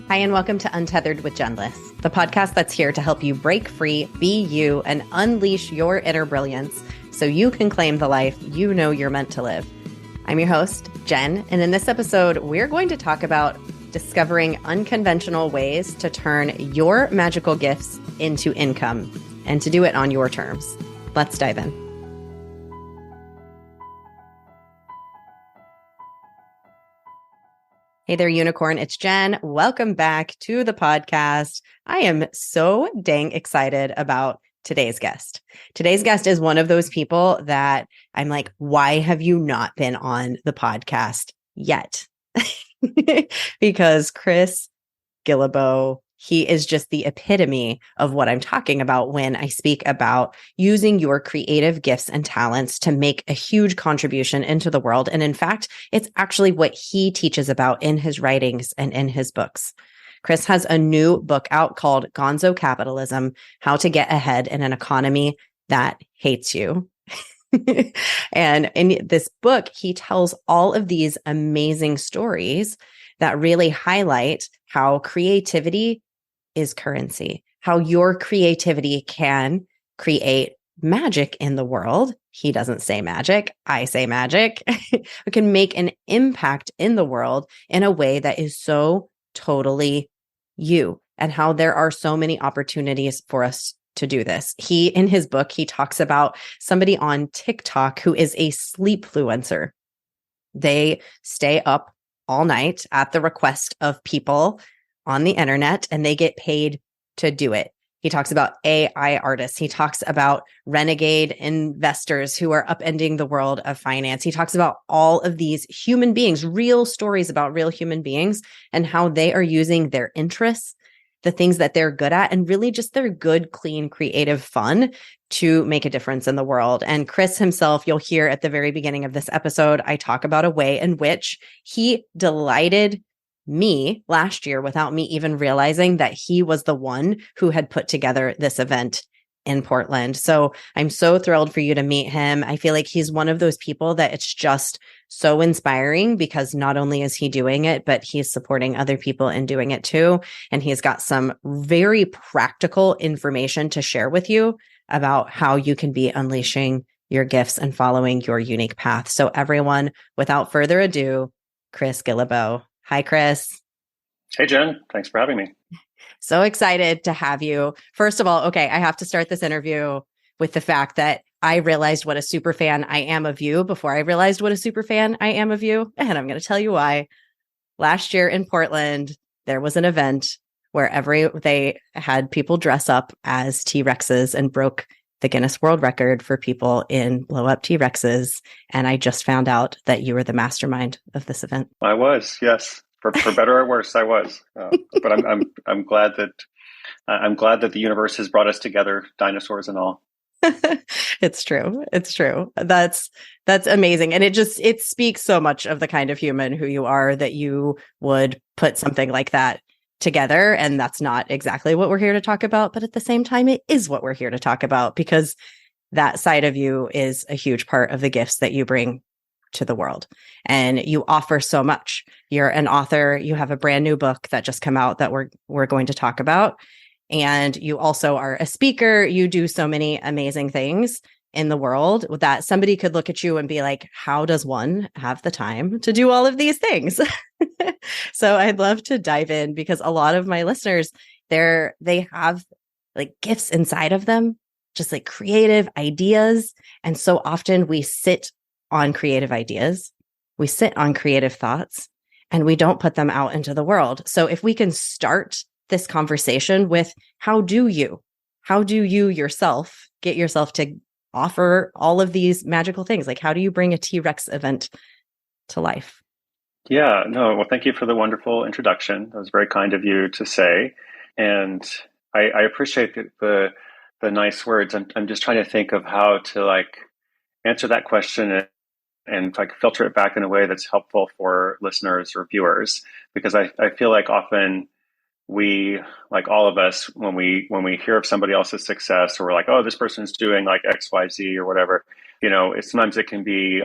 Hi, and welcome to Untethered with Jenless, the podcast that's here to help you break free, be you, and unleash your inner brilliance so you can claim the life you know you're meant to live. I'm your host, Jen, and in this episode, we're going to talk about discovering unconventional ways to turn your magical gifts into income and to do it on your terms. Let's dive in. Hey there, unicorn. It's Jen. Welcome back to the podcast. I am so dang excited about today's guest. Today's guest is one of those people that I'm like, why have you not been on the podcast yet? Because Chris Guillebeau, he is just the epitome of what I'm talking about when I speak about using your creative gifts and talents to make a huge contribution into the world. And in fact, it's actually what he teaches about in his writings and in his books. Chris has a new book out called Gonzo Capitalism: How to Get Ahead in an Economy That Hates You. And in this book, he tells all of these amazing stories that really highlight how creativity is currency, how your creativity can create magic in the world. He doesn't say magic, I say magic. It can make an impact in the world in a way that is so totally you, and how there are so many opportunities for us to do this. In his book, he talks about somebody on TikTok who is a sleepfluencer. They stay up all night at the request of people on the internet, and they get paid to do it. He talks about AI artists. He talks about renegade investors who are upending the world of finance. He talks about all of these human beings, real stories about real human beings, and how they are using their interests, the things that they're good at, and really just their good, clean, creative fun to make a difference in the world. And Chris himself, you'll hear at the very beginning of this episode, I talk about a way in which he delighted me last year without me even realizing that he was the one who had put together this event in Portland. So I'm so thrilled for you to meet him. I feel like he's one of those people that it's just so inspiring, because not only is he doing it, but he's supporting other people in doing it too. And he's got some very practical information to share with you about how you can be unleashing your gifts and following your unique path. So everyone, without further ado, Chris Guillebeau. Hi, Chris. Hey, Jen. Thanks for having me. So excited to have you. First of all, okay, I have to start this interview with the fact that I realized what a super fan I am of you before I realized what a super fan I am of you. And I'm going to tell you why. Last year in Portland, there was an event where they had people dress up as T-Rexes and broke the Guinness World Record for people in blow up T-Rexes. And I just found out that you were the mastermind of this event. I was, yes. For better or worse, I was. But I'm glad that the universe has brought us together, dinosaurs and all. It's true. It's true. That's amazing. And it speaks so much of the kind of human who you are, that you would put something like that together. And that's not exactly what we're here to talk about. But at the same time, it is what we're here to talk about, because that side of you is a huge part of the gifts that you bring to the world. And you offer so much. You're an author. You have a brand new book that just came out that we're going to talk about. And you also are a speaker. You do so many amazing things in the world that somebody could look at you and be like, how does one have the time to do all of these things? So I'd love to dive in, because a lot of my listeners, they have like gifts inside of them, just like creative ideas. And so often we sit on creative ideas, we sit on creative thoughts, and we don't put them out into the world. So if we can start this conversation with, how do you yourself get yourself to offer all of these magical things? Like, how do you bring a T-Rex event to life? Yeah, no, well, thank you for the wonderful introduction. That was very kind of you to say. And I appreciate the nice words. I'm just trying to think of how to like answer that question and like filter it back in a way that's helpful for listeners or viewers, because I feel like often we, like all of us, when we hear of somebody else's success, or we're like, oh, this person's doing like XYZ or whatever, sometimes it can be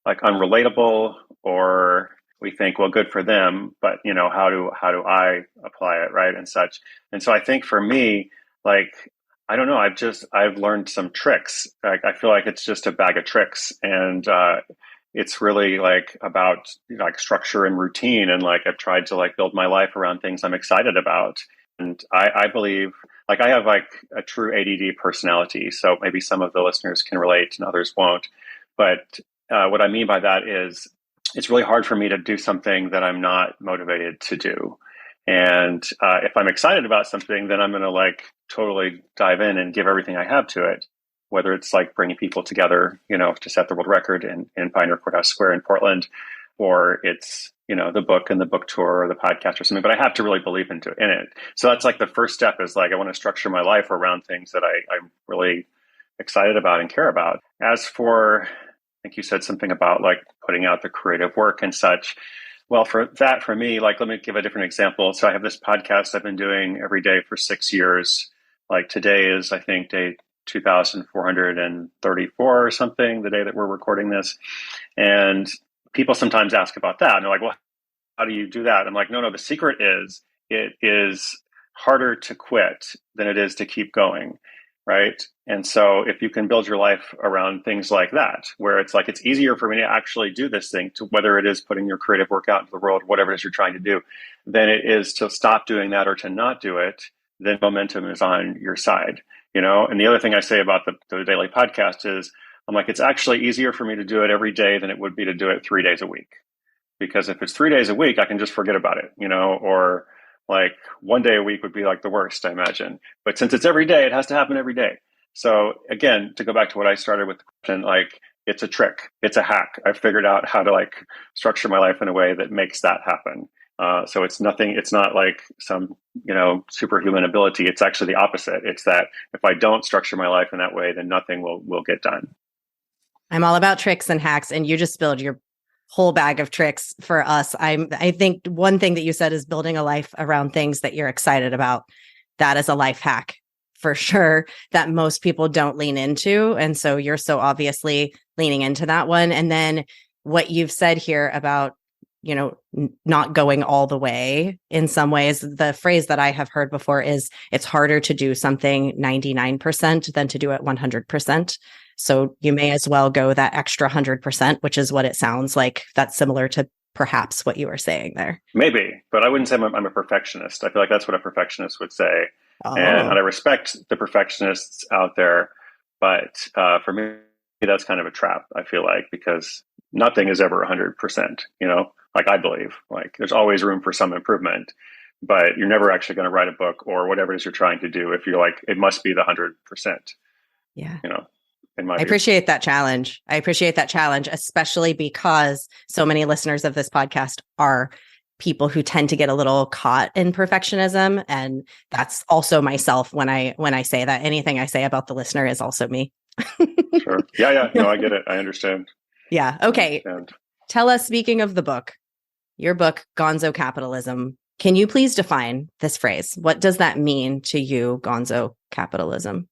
like unrelatable, or we think, well, good for them, but how do I apply it, right, and such. And so I think for me, like, I don't know, I've learned some tricks. Like, I feel like it's just a bag of tricks, and it's really like about like structure and routine, and like I've tried to like build my life around things I'm excited about. And I believe, like, I have like a true ADD personality, so maybe some of the listeners can relate and others won't. But what I mean by that is it's really hard for me to do something that I'm not motivated to do. And if I'm excited about something, then I'm going to like totally dive in and give everything I have to it, whether it's like bringing people together, to set the world record in Pioneer Courthouse Square in Portland, or it's, the book and the book tour or the podcast or something, but I have to really believe in it. So that's like the first step is like, I want to structure my life around things that I'm really excited about and care about. As for, I think you said something about like putting out the creative work and such. Well, for me, like, let me give a different example. So I have this podcast I've been doing every day for 6 years. Like today is, I think, day 2,434 or something, the day that we're recording this. And people sometimes ask about that. And they're like, well, how do you do that? I'm like, no, the secret is it is harder to quit than it is to keep going. Right. And so if you can build your life around things like that, where it's like, it's easier for me to actually do this thing, to whether it is putting your creative work out into the world, whatever it is you're trying to do, than it is to stop doing that or to not do it, then momentum is on your side, And the other thing I say about the daily podcast is, I'm like, it's actually easier for me to do it every day than it would be to do it 3 days a week. Because if it's 3 days a week, I can just forget about it, or like 1 day a week would be like the worst, I imagine. But since it's every day, it has to happen every day. So again, to go back to what I started with the question, like, it's a trick, it's a hack. I've figured out how to like structure my life in a way that makes that happen. So it's not like some, superhuman ability. It's actually the opposite. It's that if I don't structure my life in that way, then nothing will get done. I'm all about tricks and hacks, and you just spilled your whole bag of tricks for us. I think one thing that you said is building a life around things that you're excited about. That is a life hack for sure that most people don't lean into. And so you're so obviously leaning into that one. And then what you've said here about, not going all the way in some ways, the phrase that I have heard before is it's harder to do something 99% than to do it 100%. So you may as well go that extra 100%, which is what it sounds like. That's similar to perhaps what you were saying there. Maybe, but I wouldn't say I'm a perfectionist. I feel like that's what a perfectionist would say. Oh. And I respect the perfectionists out there. But for me, that's kind of a trap, I feel like, because nothing is ever 100%, like I believe. Like there's always room for some improvement, but you're never actually going to write a book or whatever it is you're trying to do if you're like, it must be the 100%. Yeah. I appreciate that challenge. Especially because so many listeners of this podcast are people who tend to get a little caught in perfectionism. And that's also myself when I say that. Anything I say about the listener is also me. Sure. Yeah. No, I get it. I understand. Yeah. Okay. Tell us, speaking of the book, your book, Gonzo Capitalism, can you please define this phrase? What does that mean to you, Gonzo Capitalism?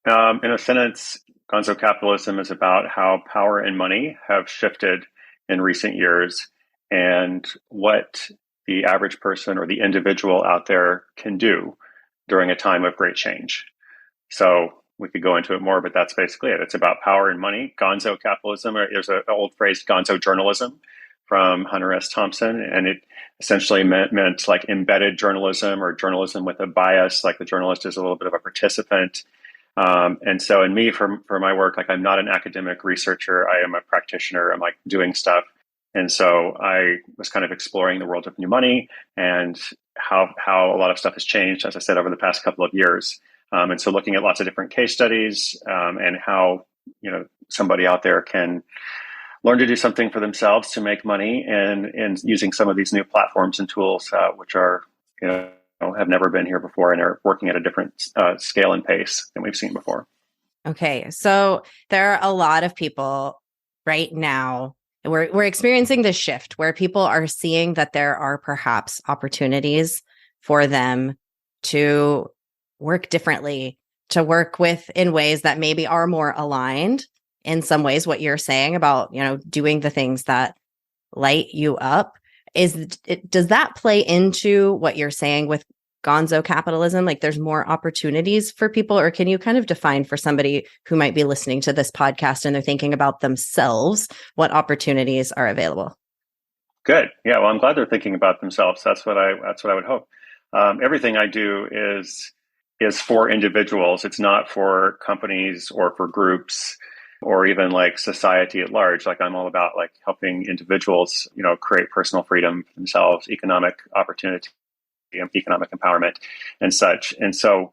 In a sentence, Gonzo Capitalism is about how power and money have shifted in recent years and what the average person or the individual out there can do during a time of great change. So we could go into it more, but that's basically it. It's about power and money. Gonzo capitalism, or there's an old phrase, Gonzo journalism, from Hunter S. Thompson, and it essentially meant like embedded journalism or journalism with a bias, like the journalist is a little bit of a participant. And so in me, for my work, like I'm not an academic researcher, I am a practitioner, I'm like doing stuff. And so I was kind of exploring the world of new money and how a lot of stuff has changed, as I said, over the past couple of years. And so looking at lots of different case studies and how, somebody out there can learn to do something for themselves to make money and using some of these new platforms and tools, which are, have never been here before and are working at a different scale and pace than we've seen before. Okay. So there are a lot of people right now. We're experiencing this shift where people are seeing that there are perhaps opportunities for them to work differently, to work with in ways that maybe are more aligned in some ways, what you're saying about, doing the things that light you up. Does that play into what you're saying with gonzo capitalism? Like there's more opportunities for people, or can you kind of define for somebody who might be listening to this podcast and they're thinking about themselves, what opportunities are available? Good. Yeah. Well, I'm glad they're thinking about themselves. That's what I would hope. Everything I do is for individuals. It's not for companies or for groups or even like society at large. Like I'm all about like helping individuals, create personal freedom for themselves, economic opportunity, economic empowerment, and such. And so,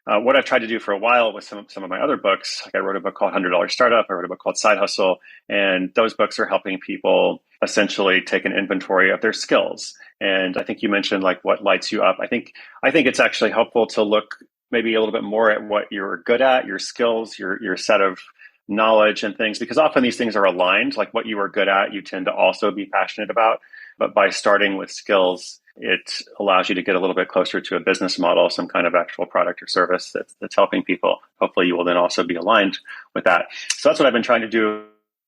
what I've tried to do for a while with some of my other books, like I wrote a book called $100 Startup, I wrote a book called Side Hustle, and those books are helping people essentially take an inventory of their skills. And I think you mentioned like what lights you up. I think it's actually helpful to look maybe a little bit more at what you're good at, your skills, your set of knowledge and things, because often these things are aligned. Like what you are good at, you tend to also be passionate about. But by starting with skills, it allows you to get a little bit closer to a business model, some kind of actual product or service that's helping people. Hopefully, you will then also be aligned with that. So that's what I've been trying to do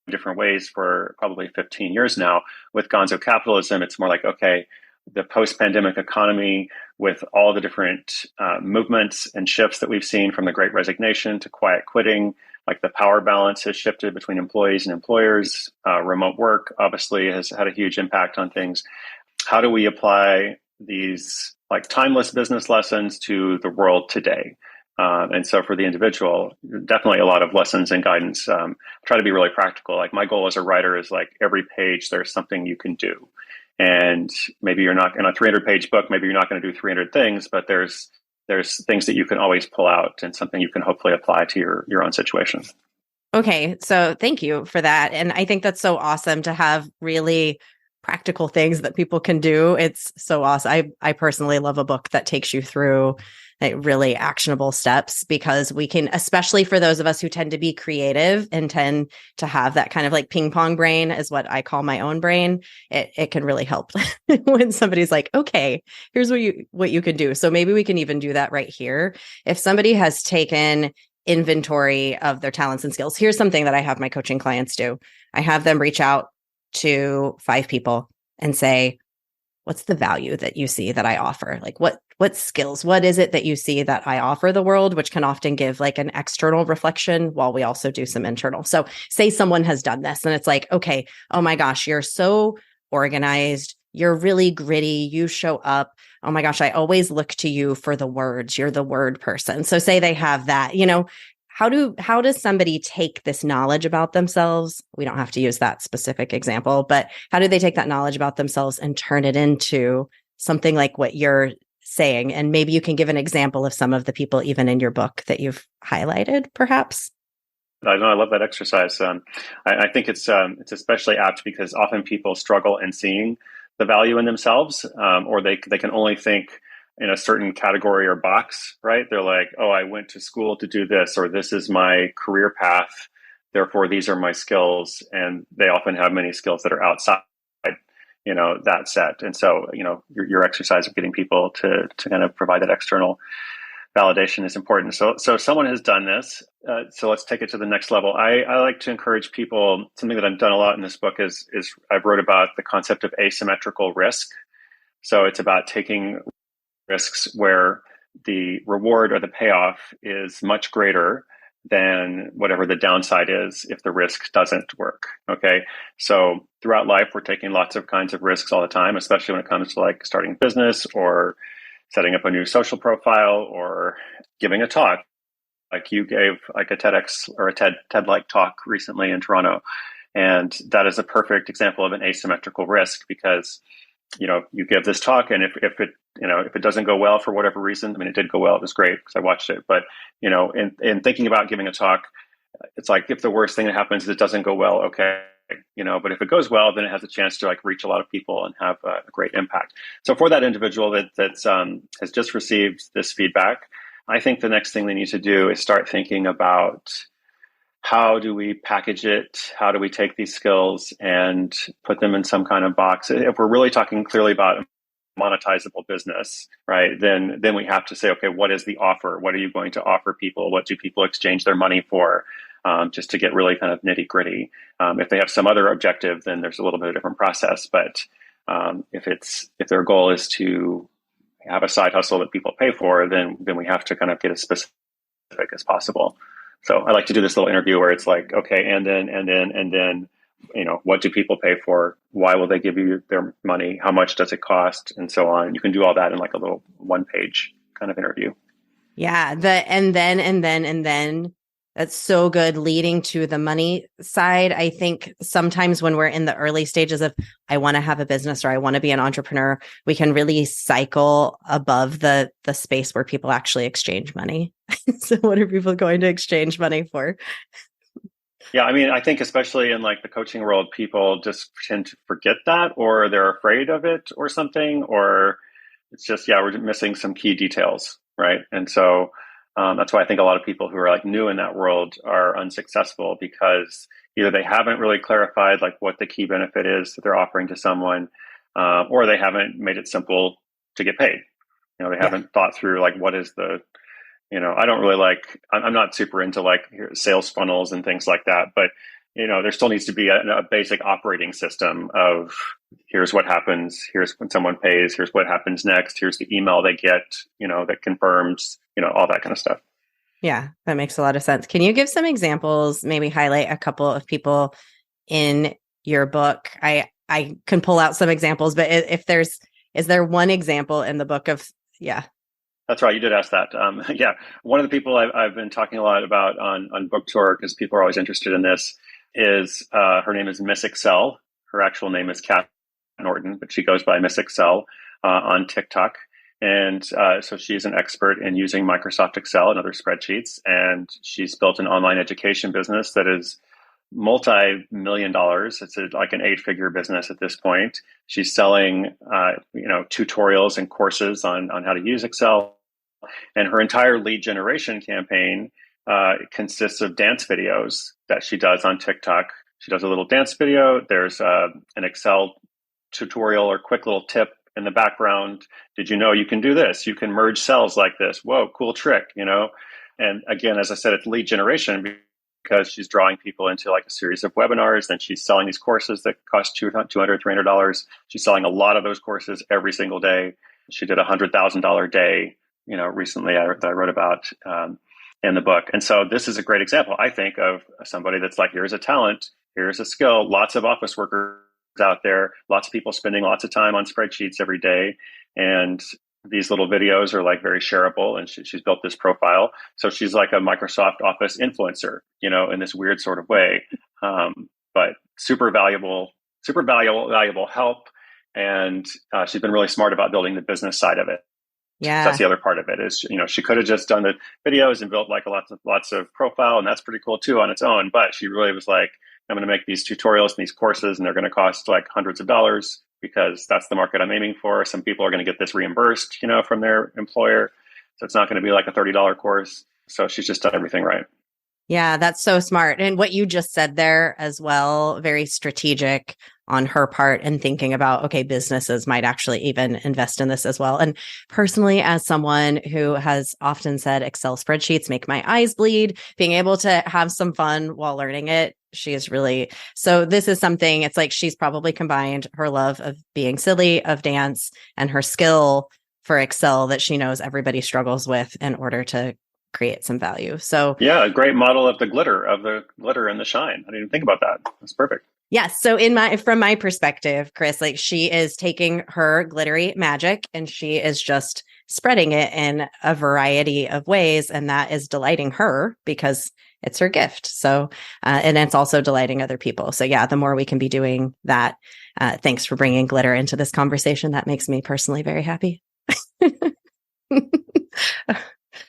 in different ways for probably 15 years now. With Gonzo Capitalism, it's more like, okay, the post-pandemic economy with all the different movements and shifts that we've seen from the Great Resignation to quiet quitting, like the power balance has shifted between employees and employers. Remote work obviously has had a huge impact on things. How do we apply these like timeless business lessons to the world today? And so for the individual, definitely a lot of lessons and guidance. Try to be really practical. Like my goal as a writer is like every page, there's something you can do. And maybe you're not in a 300-page book, maybe you're not going to do 300 things, but there's things that you can always pull out and something you can hopefully apply to your own situation. Okay, so thank you for that. And I think that's so awesome to have really practical things that people can do. It's so awesome. I personally love a book that takes you through like really actionable steps, because we can, especially for those of us who tend to be creative and tend to have that kind of like ping pong brain is what I call my own brain. It can really help when somebody's like, okay, here's what you can do. So maybe we can even do that right here. If somebody has taken inventory of their talents and skills, here's something that I have my coaching clients do. I have them reach out to 5 people and say, what's the value that you see that I offer? Like what skills, what is it that you see that I offer the world, which can often give like an external reflection while we also do some internal. So say someone has done this and it's like, okay, oh my gosh, you're so organized. You're really gritty. You show up. Oh my gosh, I always look to you for the words. You're the word person. So say they have that, how does somebody take this knowledge about themselves? We don't have to use that specific example, but how do they take that knowledge about themselves and turn it into something like what you're saying? And maybe you can give an example of some of the people even in your book that you've highlighted, perhaps. I know, I love that exercise. I think it's especially apt because often people struggle in seeing the value in themselves, or they can only think in a certain category or box, right? They're like, oh, I went to school to do this, or this is my career path. Therefore, these are my skills. And they often have many skills that are outside, that set. And so, your exercise of getting people to kind of provide that external validation is important. So someone has done this. So let's take it to the next level. I like to encourage people. Something that I've done a lot in this book is I've wrote about the concept of asymmetrical risk. So it's about taking risks where the reward or the payoff is much greater than whatever the downside is if the risk doesn't work. Okay. So throughout life, we're taking lots of kinds of risks all the time, especially when it comes to like starting a business or setting up a new social profile or giving a talk. Like you gave like a TEDx or a TED-like talk recently in Toronto. And that is a perfect example of an asymmetrical risk because, you give this talk and if it doesn't go well for whatever reason, I mean, it did go well. It was great because I watched it. But, in thinking about giving a talk, it's like if the worst thing that happens is it doesn't go well, okay. But if it goes well, then it has a chance to like reach a lot of people and have a great impact. So for that individual that has just received this feedback, I think the next thing they need to do is start thinking about how do we package it? How do we take these skills and put them in some kind of box? If we're really talking clearly about monetizable business, right? Then we have to say, okay, what is the offer? What are you going to offer people? What do people exchange their money for? Just to get really kind of nitty gritty. If they have some other objective, then there's a little bit of a different process. But If their goal is to have a side hustle that people pay for, then we have to kind of get as specific as possible. So I like to do this little interview where it's like, okay, and then, what do people pay for? Why will they give you their money? How much does it cost? And so on. You can do all that in like a little 1-page kind of interview. Yeah. And then. That's so good leading to the money side. I think sometimes when we're in the early stages of, I want to have a business or I want to be an entrepreneur, we can really cycle above the space where people actually exchange money. So what are people going to exchange money for? Yeah, I mean, I think especially in like the coaching world, people just tend to forget that, or they're afraid of it or something, or it's just, yeah, we're missing some key details, right? And so that's why I think a lot of people who are like new in that world are unsuccessful, because either they haven't really clarified like what the key benefit is that they're offering to someone, or they haven't made it simple to get paid. They Yeah. haven't thought through like what is the I don't really like, I'm not super into like sales funnels and things like that, but there still needs to be a basic operating system of here's what happens, here's when someone pays, here's what happens next, here's the email they get, that confirms, all that kind of stuff. Yeah, that makes a lot of sense. Can you give some examples, maybe highlight a couple of people in your book? I can pull out some examples, but is there one example in the book of, yeah. That's right. You did ask that. Yeah. One of the people I've been talking a lot about on book tour, because people are always interested in this, is her name is Miss Excel. Her actual name is Kat Norton, but she goes by Miss Excel on TikTok. And so she's an expert in using Microsoft Excel and other spreadsheets. And she's built an online education business that is multi-million dollars. It's like an 8-figure business at this point. She's selling, tutorials and courses on how to use Excel. And her entire lead generation campaign consists of dance videos that she does on TikTok. She does a little dance video. There's an Excel tutorial or quick little tip in the background. Did you know you can do this? You can merge cells like this. Whoa, cool trick, And again, as I said, it's lead generation because she's drawing people into like a series of webinars. Then she's selling these courses that cost $200, $300. She's selling a lot of those courses every single day. She did $100,000 day recently I wrote about in the book. And so this is a great example, I think, of somebody that's like, here's a talent, here's a skill, lots of office workers out there, lots of people spending lots of time on spreadsheets every day. And these little videos are like very shareable, and she's built this profile. So she's like a Microsoft Office influencer, in this weird sort of way. But super valuable help. And she's been really smart about building the business side of it. Yeah. That's the other part of it is, she could have just done the videos and built like lots of profile, and that's pretty cool too on its own. But she really was like, I'm going to make these tutorials and these courses, and they're going to cost like hundreds of dollars because that's the market I'm aiming for. Some people are going to get this reimbursed, from their employer. So it's not going to be like a $30 course. So she's just done everything right. Yeah, that's so smart. And what you just said there as well, very strategic on her part and thinking about, okay, businesses might actually even invest in this as well. And personally, as someone who has often said Excel spreadsheets make my eyes bleed, being able to have some fun while learning it, she is really, so this is something, it's like she's probably combined her love of being silly, of dance, and her skill for Excel that she knows everybody struggles with in order to create some value. So yeah, a great model of the glitter and the shine. I didn't even think about that. That's perfect. Yes. So from my perspective, Chris, like she is taking her glittery magic and she is just spreading it in a variety of ways. And that is delighting her because it's her gift. So, and it's also delighting other people. So yeah, the more we can be doing that, thanks for bringing glitter into this conversation. That makes me personally very happy.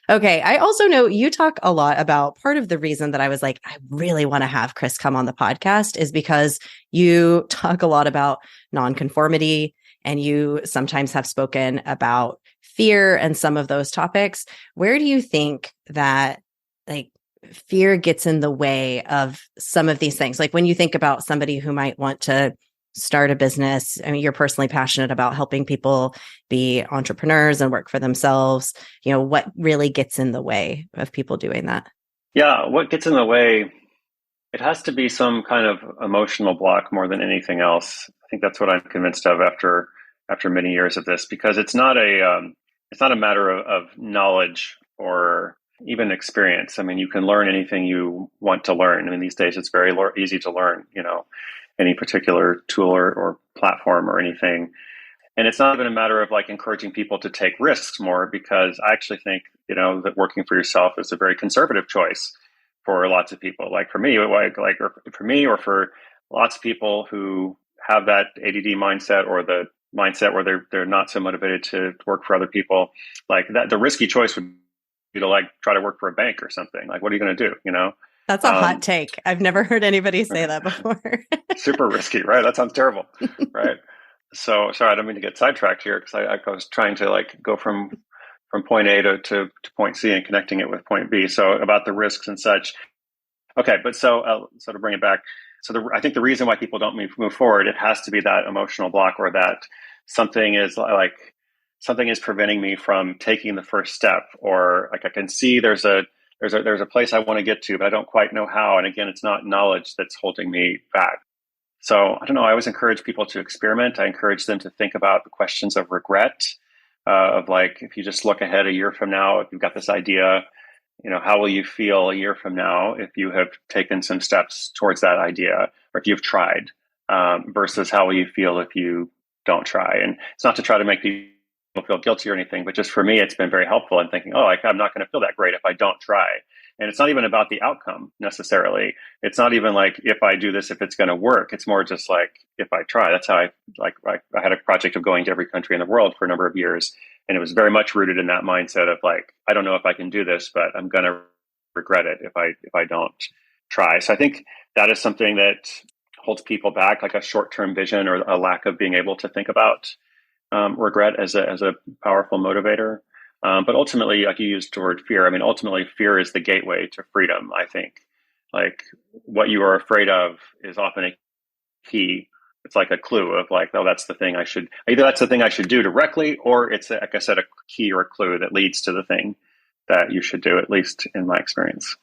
Okay. I also know you talk a lot about part of the reason that I was like, I really want to have Chris come on the podcast is because you talk a lot about nonconformity and you sometimes have spoken about fear and some of those topics. Where do you think that like fear gets in the way of some of these things? Like when you think about somebody who might want to start a business, I mean, you're personally passionate about helping people be entrepreneurs and work for themselves. What really gets in the way of people doing that? Yeah, what gets in the way, it has to be some kind of emotional block more than anything else. I think that's what I'm convinced of after many years of this, because it's not a matter of knowledge or even experience. I mean, you can learn anything you want to learn. I mean, these days it's very easy to learn, any particular tool or platform or anything. And it's not even a matter of like encouraging people to take risks more, because I actually think, that working for yourself is a very conservative choice for lots of people. Like for me, or for me, or for lots of people who have that ADD mindset, or the mindset where they're not so motivated to work for other people, like that, the risky choice would be to like try to work for a bank or something. Like, what are you going to do? That's a hot take. I've never heard anybody say that before. Super risky, right? That sounds terrible, right? So sorry, I don't mean to get sidetracked here, because I was trying to like go from point A to point C and connecting it with point B. So about the risks and such. Okay, but so to bring it back, I think the reason why people don't move forward, it has to be that emotional block, or that something is preventing me from taking the first step, or like I can see there's a place I want to get to, but I don't quite know how. And again, it's not knowledge that's holding me back. So I don't know. I always encourage people to experiment. I encourage them to think about the questions of regret, of like, if you just look ahead a year from now, if you've got this idea, how will you feel a year from now if you have taken some steps towards that idea, or if you've tried, versus how will you feel if you don't try? And it's not to try to make people feel guilty or anything, but just for me, it's been very helpful in thinking, oh, like, I'm not going to feel that great if I don't try. And it's not even about the outcome necessarily. It's not even like, if I do this, if it's going to work. It's more just like, if I try. That's how I had a project of going to every country in the world for a number of years. And it was very much rooted in that mindset of like, I don't know if I can do this, but I'm going to regret it if I don't try. So I think that is something that holds people back, like a short-term vision, or a lack of being able to think about regret as a powerful motivator. But ultimately, like you used the word fear. I mean, ultimately, fear is the gateway to freedom, I think. Like, what you are afraid of is often a key. It's like a clue of like, oh, that's the thing that's the thing I should do directly, or it's, like I said, a key or a clue that leads to the thing that you should do, at least in my experience.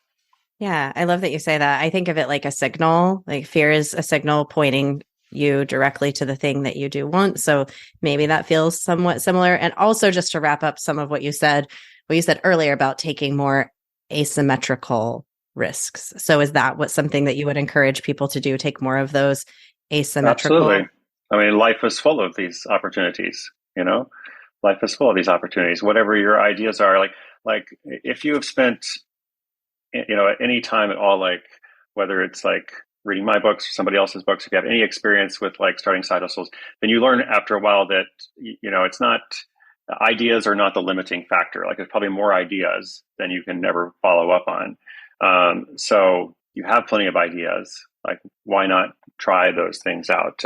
Yeah, I love that you say that. I think of it like a signal. Like fear is a signal pointing you directly to the thing that you do want. So maybe that feels somewhat similar. And also, just to wrap up some of what you said earlier about taking more asymmetrical risks. So is that something that you would encourage people to do? Take more of those asymmetrical? Absolutely. I mean, life is full of these opportunities, life is full of these opportunities, whatever your ideas are. Like if you have spent, at any time at all, like whether it's like reading my books or somebody else's books, if you have any experience with like starting side hustles, then you learn after a while that, it's not, ideas are not the limiting factor. Like there's probably more ideas than you can never follow up on. So you have plenty of ideas. Like, why not try those things out?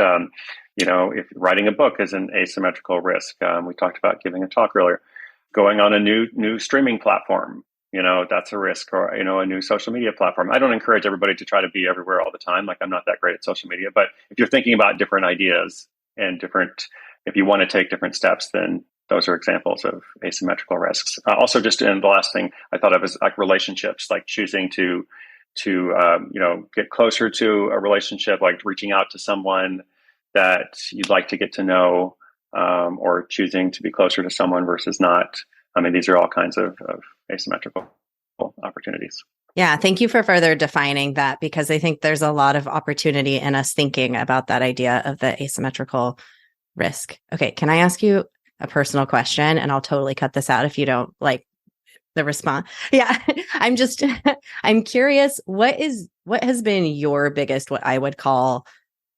If writing a book is an asymmetrical risk, we talked about giving a talk earlier, going on a new streaming platform, that's a risk, or, a new social media platform. I don't encourage everybody to try to be everywhere all the time. Like, I'm not that great at social media, but if you're thinking about different ideas and if you want to take different steps, then those are examples of asymmetrical risks. Also, just in the last thing I thought of is like relationships, like choosing to get closer to a relationship, like reaching out to someone that you'd like to get to know, or choosing to be closer to someone versus not. I mean, these are all kinds of asymmetrical opportunities. Yeah, thank you for further defining that, because I think there's a lot of opportunity in us thinking about that idea of the asymmetrical risk. Okay, can I ask you a personal question? And I'll totally cut this out if you don't like the response. Yeah, I'm curious, what has been your biggest, what I would call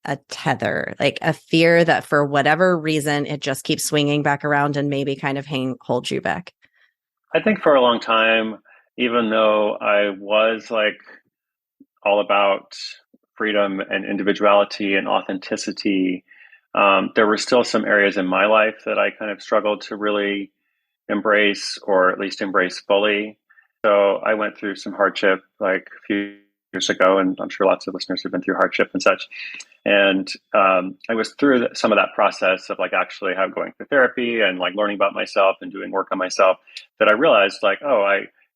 a tether, like a fear that for whatever reason, it just keeps swinging back around and maybe kind of hold you back? I think for a long time, even though I was like all about freedom and individuality and authenticity, there were still some areas in my life that I kind of struggled to really embrace, or at least embrace fully. So I went through some hardship like a few years ago, and I'm sure lots of listeners have been through hardship and such. And I was through some of that process of like actually going through therapy and like learning about myself and doing work on myself, that I realized like,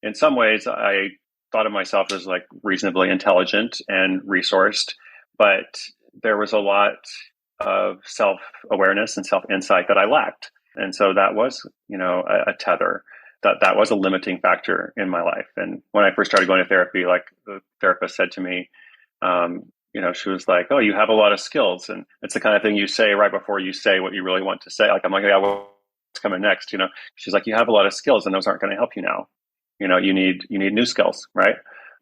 in some ways I thought of myself as like reasonably intelligent and resourced, but there was a lot of self-awareness and self-insight that I lacked. And so that was, a tether. That was a limiting factor in my life. And when I first started going to therapy, like the therapist said to me, she was like, "Oh, you have a lot of skills." And it's the kind of thing you say right before you say what you really want to say. Like, I'm like, "Yeah, what's coming next?" She's like, "You have a lot of skills and those aren't going to help you now. You need new skills." Right.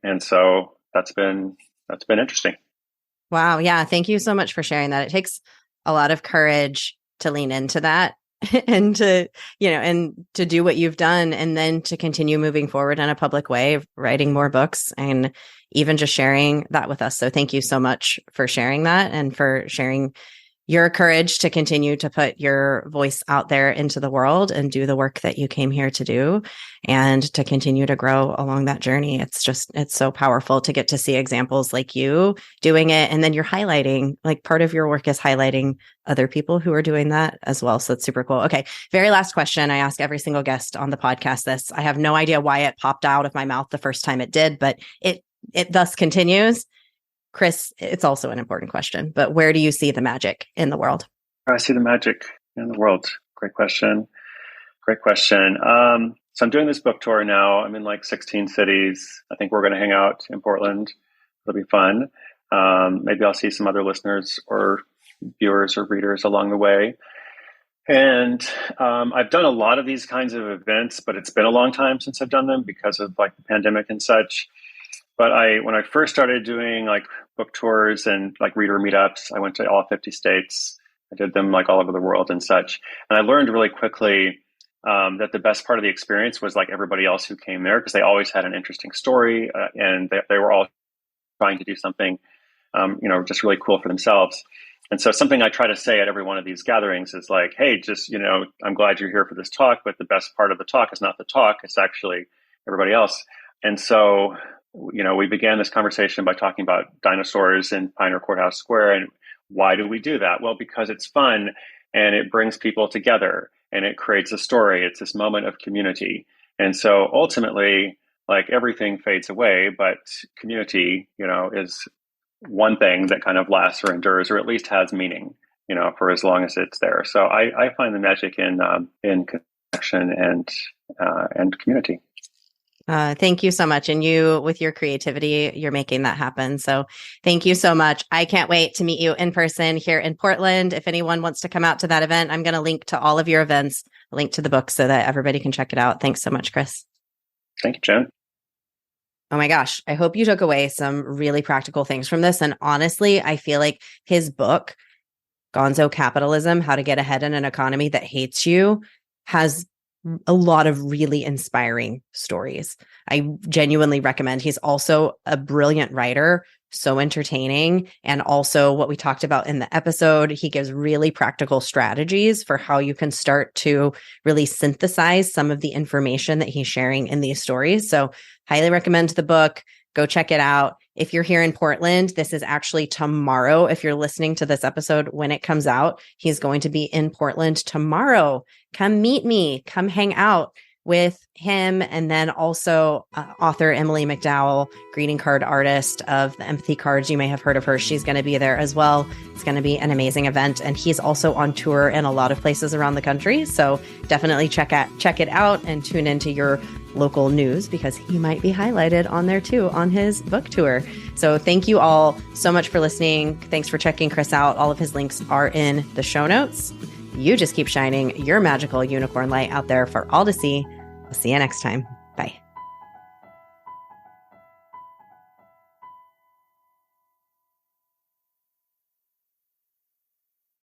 And so that's been interesting. Wow. Yeah. Thank you so much for sharing that. It takes a lot of courage to lean into that and to do what you've done, and then to continue moving forward in a public way, writing more books and even just sharing that with us. So thank you so much for sharing that and for sharing your courage to continue to put your voice out there into the world and do the work that you came here to do, and to continue to grow along that journey. It's so powerful to get to see examples like you doing it. And then you're highlighting, like, part of your work is highlighting other people who are doing that as well. So it's super cool. Okay. Very last question. I ask every single guest on the podcast this. I have no idea why it popped out of my mouth the first time it did, but it thus continues. Chris, it's also an important question, but where do you see the magic in the world? I see the magic in the world. Great question. So I'm doing this book tour now. I'm in like 16 cities. I think we're going to hang out in Portland. It'll be fun. Maybe I'll see some other listeners or viewers or readers along the way. And I've done a lot of these kinds of events, but it's been a long time since I've done them because of like the pandemic and such. But when I first started doing like book tours and like reader meetups, I went to all 50 states. I did them like all over the world and such. And I learned really quickly that the best part of the experience was like everybody else who came there, because they always had an interesting story and they were all trying to do something, just really cool for themselves. And so something I try to say at every one of these gatherings is like, hey, just, I'm glad you're here for this talk, but the best part of the talk is not the talk, it's actually everybody else. And so we began this conversation by talking about dinosaurs in Pioneer Courthouse Square. And why do we do that? Well, because it's fun and it brings people together and it creates a story. It's this moment of community. And so ultimately, like, everything fades away, but community, is one thing that kind of lasts or endures, or at least has meaning, for as long as it's there. So I find the magic in connection and community. Thank you so much. And you, with your creativity, you're making that happen. So thank you so much. I can't wait to meet you in person here in Portland. If anyone wants to come out to that event, I'm going to link to all of your events, link to the book so that everybody can check it out. Thanks so much, Chris. Thank you, Jen. Oh my gosh. I hope you took away some really practical things from this. And honestly, I feel like his book, Gonzo Capitalism, How to Get Ahead in an Economy That Hates You, has a lot of really inspiring stories. I genuinely recommend. He's also a brilliant writer, so entertaining. And also, what we talked about in the episode, he gives really practical strategies for how you can start to really synthesize some of the information that he's sharing in these stories. So highly recommend the book. Go check it out. If you're here in Portland, this is actually tomorrow. If you're listening to this episode when it comes out, he's going to be in Portland tomorrow. Come meet me. Come hang out with him. And then also author Emily McDowell, greeting card artist of the Empathy Cards. You may have heard of her. She's going to be there as well. It's going to be an amazing event. And he's also on tour in a lot of places around the country. So definitely check it out and tune into your local news, because he might be highlighted on there too on his book tour. So thank you all so much for listening. Thanks for checking Chris out. All of his links are in the show notes. You just keep shining your magical unicorn light out there for all to see. I'll see you next time. Bye.